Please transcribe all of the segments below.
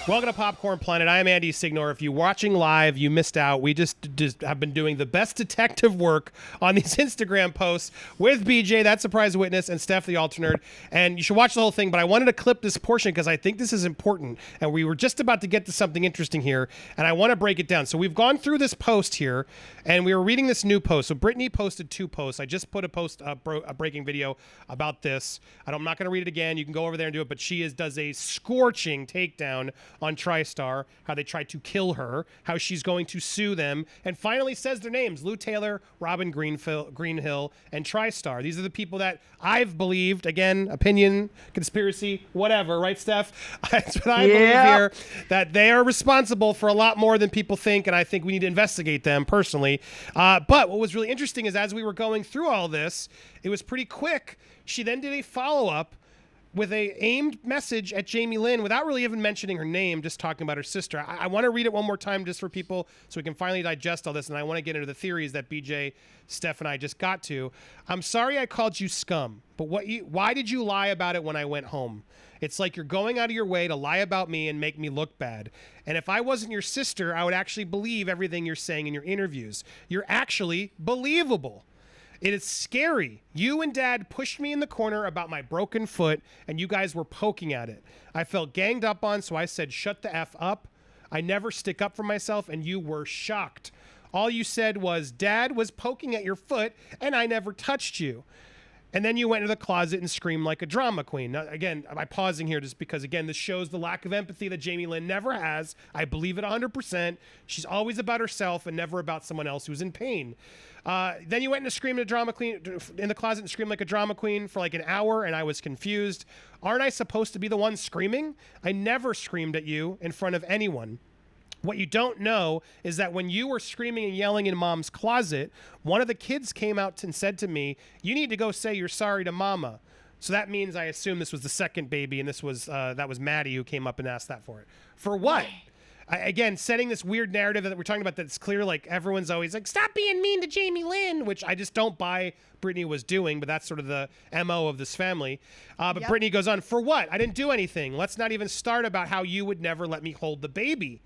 Welcome to Popcorn Planet. I am Andy Signor. If you're watching live, you missed out. We just have been doing the best detective work on these Instagram posts with BJ, that surprise witness, and Steph, the alternate. And you should watch the whole thing, but I wanted to clip this portion because I think this is important. And we were just about to get to something interesting here, and I want to break it down. So we've gone through this post here, and we were reading this new post. So Britney posted 2 posts. I just put a post, a breaking video about this. I'm not going to read it again. You can go over there and do it, but she does a scorching takedown on TriStar, how they tried to kill her, how she's going to sue them, and finally says their names: Lou Taylor, Robin Greenhill, and TriStar. These are the people that I've believed, again, opinion, conspiracy, whatever, right, Steph? That's what I believe here, that they are responsible for a lot more than people think, and I think we need to investigate them personally. But what was really interesting is as we were going through all this, it was pretty quick. She then did a follow-up with a aimed message at Jamie Lynn without really even mentioning her name, just talking about her sister. I want to read it one more time just for people so we can finally digest all this, and I want to get into the theories that BJ, Steph, and I just got to. I'm sorry I called you scum, but why did you lie about it when I went home? It's like you're going out of your way to lie about me and make me look bad. And if I wasn't your sister, I would actually believe everything you're saying in your interviews. You're actually believable. It is scary. You and Dad pushed me in the corner about my broken foot, and you guys were poking at it. I felt ganged up on, so I said, shut the F up. I never stick up for myself, and you were shocked. All you said was, Dad was poking at your foot, and I never touched you. And then you went into the closet and screamed like a drama queen. Now, again, I'm pausing here just because, again, this shows the lack of empathy that Jamie Lynn never has. I believe it 100%. She's always about herself and never about someone else who's in pain. Then you went and screamed a drama queen in the closet and screamed like a drama queen for like an hour, and I was confused. Aren't I supposed to be the one screaming? I never screamed at you in front of anyone. What you don't know is that when you were screaming and yelling in Mom's closet, one of the kids came out and said to me, you need to go say you're sorry to Mama. So that means I assume this was the second baby, and this was that was Maddie who came up and asked that for it. For what? Again, setting this weird narrative that we're talking about that's clear, like everyone's always like, stop being mean to Jamie Lynn, which I just don't buy Britney was doing, but that's sort of the MO of this family. But Britney goes on, for what? I didn't do anything. Let's not even start about how you would never let me hold the baby.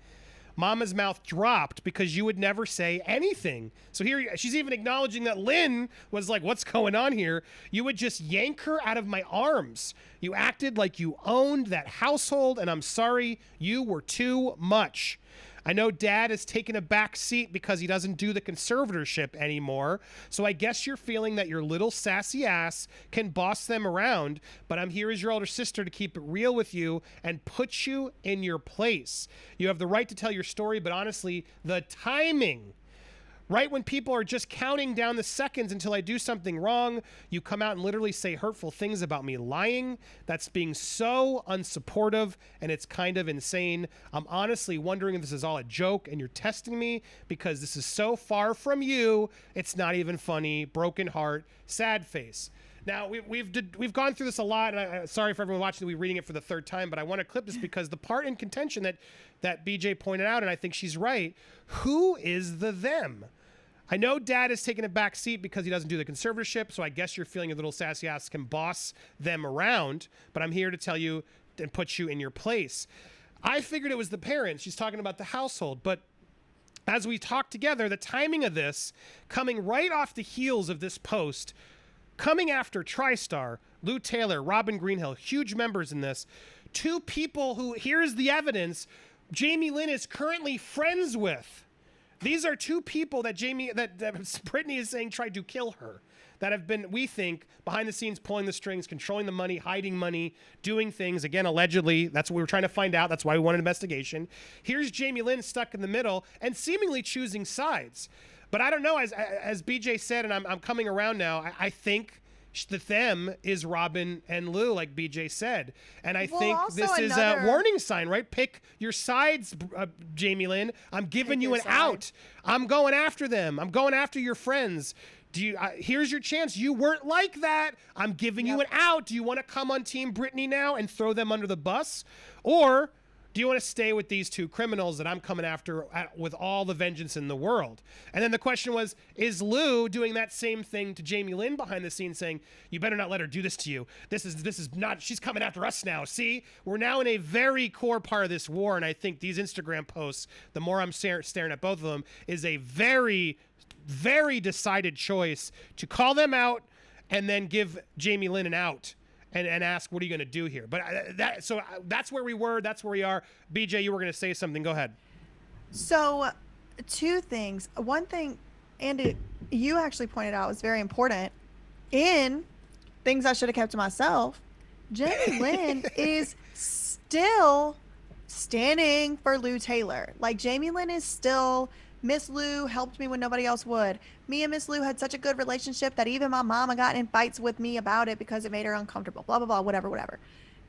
Mama's mouth dropped because you would never say anything. So here she's even acknowledging that Lynn was like, what's going on here? You would just yank her out of my arms. You acted like you owned that household, and I'm sorry, you were too much. I know Dad has taken a back seat because he doesn't do the conservatorship anymore, so I guess you're feeling that your little sassy ass can boss them around, but I'm here as your older sister to keep it real with you and put you in your place. You have the right to tell your story, but honestly, the timing, right when people are just counting down the seconds until I do something wrong, you come out and literally say hurtful things about me lying. That's being so unsupportive, and it's kind of insane. I'm honestly wondering if this is all a joke and you're testing me, because this is so far from you. It's not even funny. Broken heart, sad face. Now, we've gone through this a lot, and I'm sorry for everyone watching that we're reading it for the third time, but I want to clip this because the part in contention that BJ pointed out, and I think she's right, who is the them? I know Dad has taken a back seat because he doesn't do the conservatorship, so I guess you're feeling a little sassy ass can boss them around, but I'm here to tell you and put you in your place. I figured it was the parents. She's talking about the household, but as we talk together, the timing of this coming right off the heels of this post, coming after TriStar, Lou Taylor, Robin Greenhill, huge members in this, 2 people who, here's the evidence, Jamie Lynn is currently friends with. These are 2 people that Britney is saying tried to kill her, that have been, we think, behind the scenes pulling the strings, controlling the money, hiding money, doing things, again, allegedly. That's what we were trying to find out. That's why we want an investigation. Here's Jamie Lynn stuck in the middle and seemingly choosing sides. But I don't know, as BJ said, and I'm coming around now, I think the them is Robin and Lou, like BJ said. And I think this is a warning sign, right? Pick your sides, Jamie Lynn. I'm giving you an out. I'm going after them. I'm going after your friends. Here's your chance. You weren't like that. I'm giving you an out. Do you want to come on Team Britney now and throw them under the bus? Or do you want to stay with these two criminals that I'm coming after with all the vengeance in the world? And then the question was, is Lou doing that same thing to Jamie Lynn behind the scenes, saying, you better not let her do this to you. This is not, she's coming after us now. See, we're now in a very core part of this war. And I think these Instagram posts, the more I'm staring at both of them, is a very, very decided choice to call them out and then give Jamie Lynn an out. And ask, what are you going to do here? But that's where we were. That's where we are. BJ, you were going to say something. Go ahead. So, two things. One thing, Andy, you actually pointed out was very important. In things I should have kept to myself, Jamie Lynn is still standing for Lou Taylor. Like, Jamie Lynn is still... Miss Lou helped me when nobody else would. Me and Miss Lou had such a good relationship that even my mama got in fights with me about it because it made her uncomfortable, blah, blah, blah, whatever.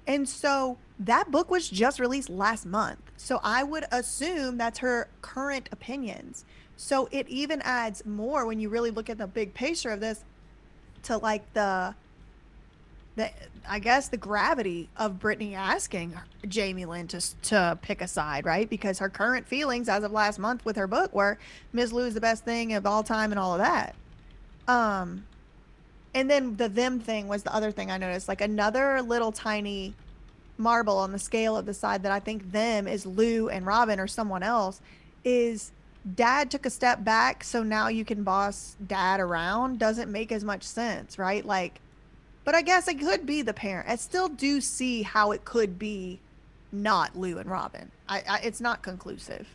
And so that book was just released last month. So I would assume that's her current opinions. So it even adds more when you really look at the big picture of this to like the I guess the gravity of Britney asking Jamie Lynn to pick a side, right? Because her current feelings as of last month with her book were Ms. Lou is the best thing of all time and all of that. And then the them thing was the other thing I noticed, like another little tiny marble on the scale of the side that I think them is Lou and Robin or someone else is Dad took a step back. So now you can boss Dad around doesn't make as much sense, right? Like, but I guess it could be the parent. I still do see how it could be not Lou and Robin. It's not conclusive.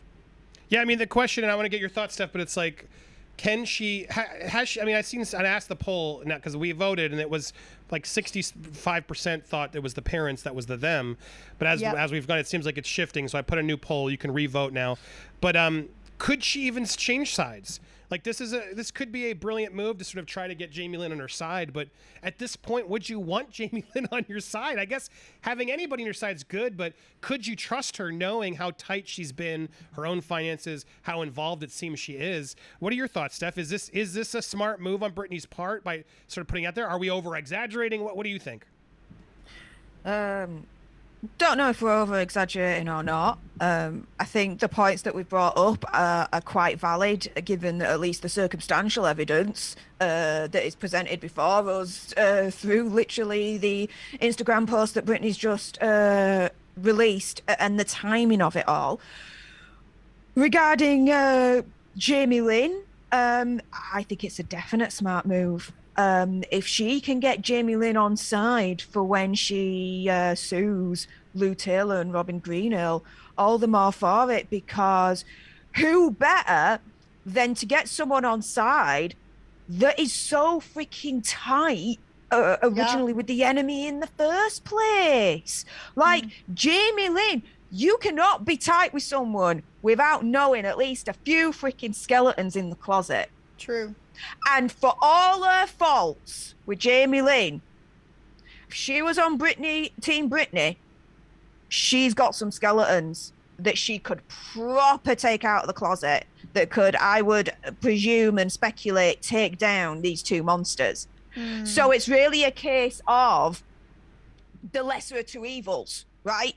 Yeah, I mean, the question, and I want to get your thoughts, Steph, but it's like, can she, has she, I mean, I asked the poll, now because we voted, and it was like 65% thought it was the parents that was the them. But as we've gone, it seems like it's shifting. So I put a new poll. You can re-vote now. But could she even change sides? Like this could be a brilliant move to sort of try to get Jamie Lynn on her side, but at this point, would you want Jamie Lynn on your side? I guess having anybody on your side is good, but could you trust her knowing how tight she's been, her own finances, how involved it seems she is? What are your thoughts, Steph? Is this a smart move on Britney's part by sort of putting it out there? Are we over exaggerating? What do you think? Don't know if we're over exaggerating or not. I think the points that we've brought up are quite valid, given at least the circumstantial evidence that is presented before us through literally the Instagram post that Britney's just released and the timing of it all. Regarding Jamie Lynn, I think it's a definite smart move. If she can get Jamie Lynn on side for when she sues Lou Taylor and Robin Greenhill, all the more for it, because who better than to get someone on side that is so freaking tight originally with the enemy in the first place? Like, Jamie Lynn, you cannot be tight with someone without knowing at least a few freaking skeletons in the closet. True. And for all her faults with Jamie Lynn, if she was on Team Britney, she's got some skeletons that she could proper take out of the closet that could, I would presume and speculate, take down these two monsters. So it's really a case of the lesser of two evils, right?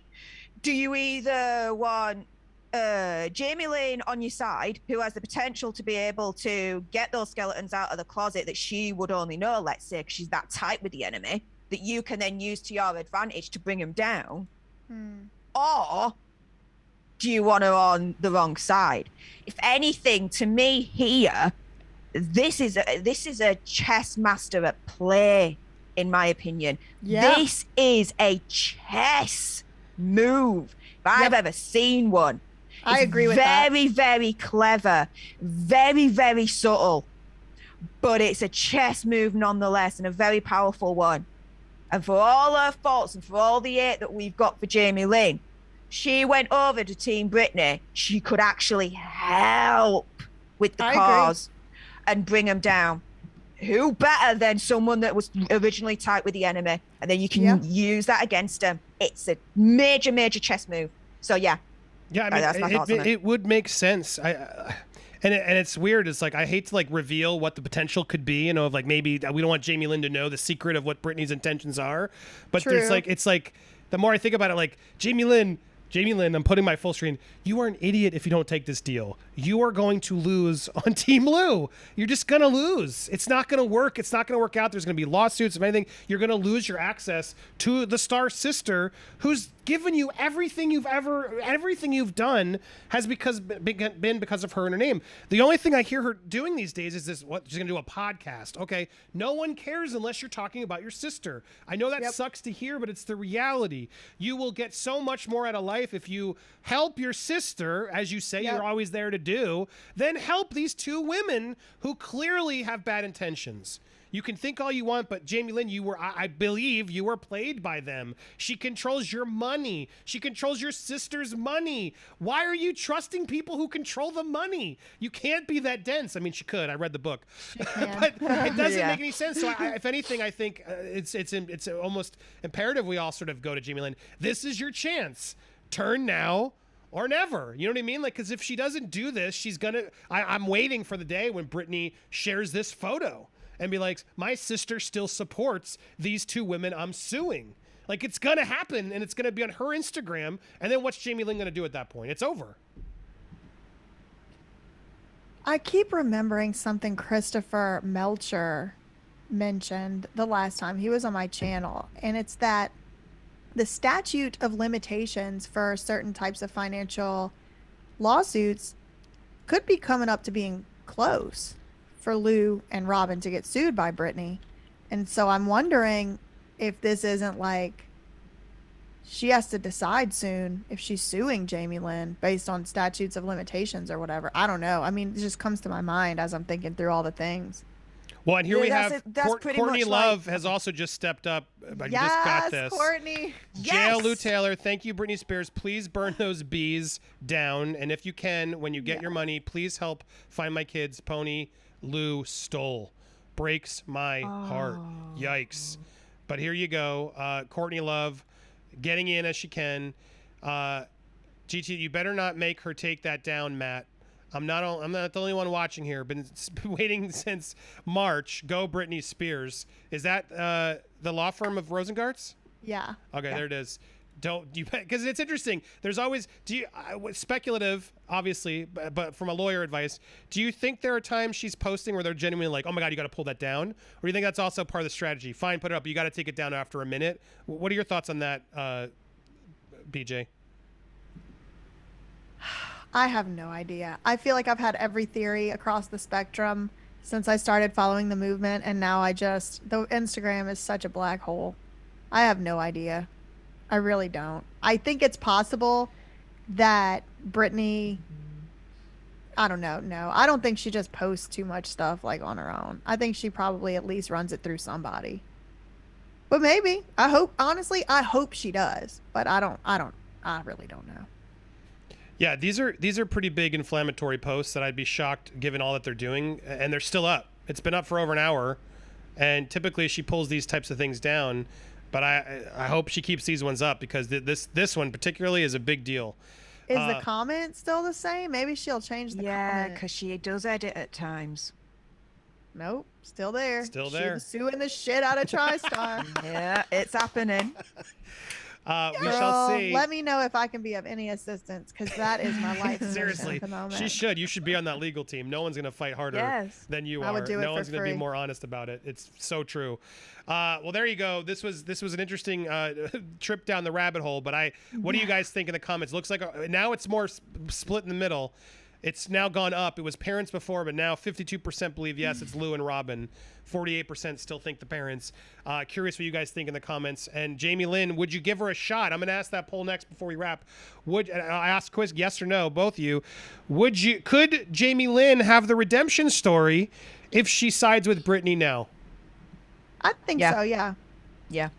Do you either want Jamie Lynn on your side, who has the potential to be able to get those skeletons out of the closet that she would only know, let's say, because she's that tight with the enemy, that you can then use to your advantage to bring him down? Or do you want her on the wrong side? If anything, to me here, this is a chess master at play, in my opinion. This is a chess move if I've ever seen one. I agree with that. Very, very clever, very, very subtle, but it's a chess move nonetheless, and a very powerful one. And for all her faults and for all the hate that we've got for Jamie Lynn, she went over to Team Britney. She could actually help with the cause and bring them down. Who better than someone that was originally tight with the enemy? And then you can use that against them. It's a major, major chess move. So yeah. Yeah, I mean, it would make sense. And it's weird. It's like, I hate to like reveal what the potential could be, you know, of like, maybe we don't want Jamie Lynn to know the secret of what Britney's intentions are. But it's like the more I think about it, like, Jamie Lynn, Jamie Lynn, I'm putting my full screen. You are an idiot if you don't take this deal. You are going to lose on Team Lou. You're just going to lose. It's not going to work. It's not going to work out. There's going to be lawsuits. If anything, you're going to lose your access to the star sister who's given you everything you've done has been because of her and her name. The only thing I hear her doing these days is this, what, she's going to do a podcast. Okay. No one cares unless you're talking about your sister. I know that sucks to hear, but it's the reality. You will get so much more out of life if you help your sister, as you say, you're always there to do, then help these two women who clearly have bad intentions. You can think all you want, but Jamie Lynn, I believe you were played by them. She controls your money. She controls your sister's money. Why are you trusting people who control the money? You can't be that dense. I mean, she could. I read the book. But it doesn't make any sense. So if anything, I think it's almost imperative we all sort of go to Jamie Lynn. This is your chance. Turn now or never. You know what I mean? Like, because if she doesn't do this, she's going to... I'm waiting for the day when Britney shares this photo and be like, my sister still supports these two women I'm suing. Like, it's going to happen, and it's going to be on her Instagram, and then what's Jamie Lynn going to do at that point? It's over. I keep remembering something Christopher Melcher mentioned the last time he was on my channel, and it's that the statute of limitations for certain types of financial lawsuits could be coming up to being close for Lou and Robin to get sued by Britney. And so I'm wondering if this isn't like she has to decide soon if she's suing Jamie Lynn based on statutes of limitations or whatever. I don't know. I mean, it just comes to my mind as I'm thinking through all the things. Well, and here we have pretty Courtney much Love has also just stepped up. I just got this. Courtney. Jail Lou Taylor, thank you, Britney Spears. Please burn those bees down. And if you can, when you get your money, please help find my kids. Pony Lou stole. Breaks my heart. Yikes. But here you go. Courtney Love getting in as she can. GT, you better not make her take that down, Matt. I'm not the only one watching here. Been waiting since March. Go Britney Spears. Is that the law firm of Rosengarts? Yeah. Okay, there it is. Don't you? Because it's interesting. There's always speculative, obviously, but from a lawyer advice. Do you think there are times she's posting where they're genuinely like, "Oh my God, you got to pull that down," or do you think that's also part of the strategy? Fine, put it up. But you got to take it down after a minute. What are your thoughts on that, BJ? I have no idea. I feel like I've had every theory across the spectrum since I started following the movement, and now the Instagram is such a black hole. I have no idea. I really don't. I think it's possible that Britney, I don't know. No, I don't think she just posts too much stuff like on her own. I think she probably at least runs it through somebody. But maybe. Honestly, I hope she does. But I really don't know. Yeah, these are pretty big inflammatory posts that I'd be shocked given all that they're doing, and they're still up. It's been up for over an hour, and typically she pulls these types of things down, but I hope she keeps these ones up because this one particularly is a big deal. Is the comment still the same? Maybe she'll change the comment. Yeah, because she does edit at times. Nope, still there. Still there. She's suing the shit out of TriStar. Yeah, it's happening. We shall see. Let me know if I can be of any assistance, because that is my life. Seriously, at the moment. she should. You should be on that legal team. No one's going to fight harder than you are. I would do it no for one's going to be free. more honest about it. It's so true. Well, there you go. This was an interesting trip down the rabbit hole. But what do you guys think in the comments? Looks like now it's more split in the middle. It's now gone up. It was parents before, but now 52% believe yes, it's Lou and Robin. 48% still think the parents. Curious what you guys think in the comments. And Jamie Lynn, would you give her a shot? I'm going to ask that poll next before we wrap. I asked quiz yes or no, both of you. Could Jamie Lynn have the redemption story if she sides with Britney now? I think so. Yeah. Yeah.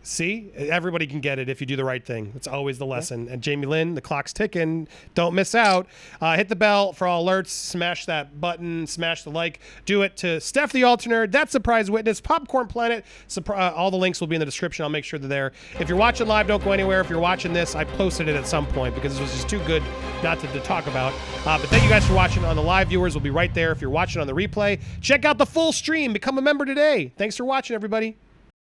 See, everybody can get it if you do the right thing. That's always the lesson. And Jamie Lynn, the clock's ticking. Don't miss out. Hit the bell for all alerts. Smash that button. Smash the like. Do it to Steph the Alternate, That Surprise Witness, Popcorn Planet. All the links will be in the description. I'll make sure they're there. If you're watching live, don't go anywhere. If you're watching this, I posted it at some point because this was just too good not to talk about. But thank you guys for watching. On the live viewers will be right there. If you're watching on the replay, check out the full stream. Become a member today. Thanks for watching, everybody.